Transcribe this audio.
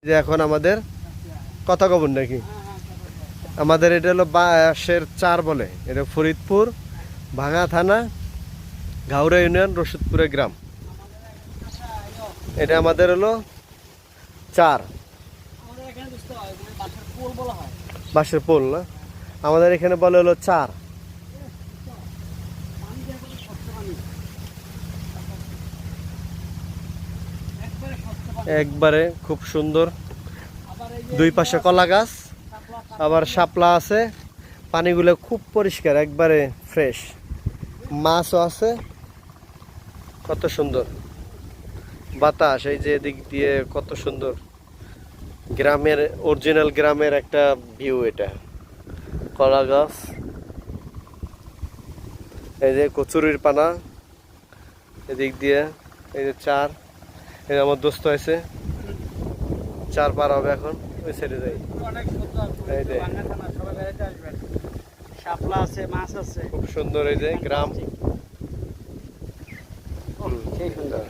যে এখন আমাদের কথা কবর নাকি আমাদের এটা হলো বাঁশের চার বলে, এটা ফরিদপুর ভাঙা থানা ঘাউড়া ইউনিয়ন রশিদপুরে গ্রাম। এটা আমাদের হলো চার বাঁশের পোল না, আমাদের এখানে বলে হলো চার। একবারে খুব সুন্দর, দুই পাশে কলা গাছ, আবার শাপলা আছে, পানিগুলো খুব পরিষ্কার, একবারে ফ্রেশ, মাছও আছে। কত সুন্দর বাতাস, এই যে দিক দিয়ে কত সুন্দর গ্রামের, অরিজিনাল গ্রামের একটা ভিউ। এটা কলা গাছ, এই যে কচুরির পানা, এদিক দিয়ে এই যে চার, এই যে আমার দোস্ত আছে, চার পার হবে এখন, ওই সাইডে যাই। এই যে শাপলা আছে, মাছ আছে, খুব সুন্দর এই যে গ্রাম। সেই সুন্দর।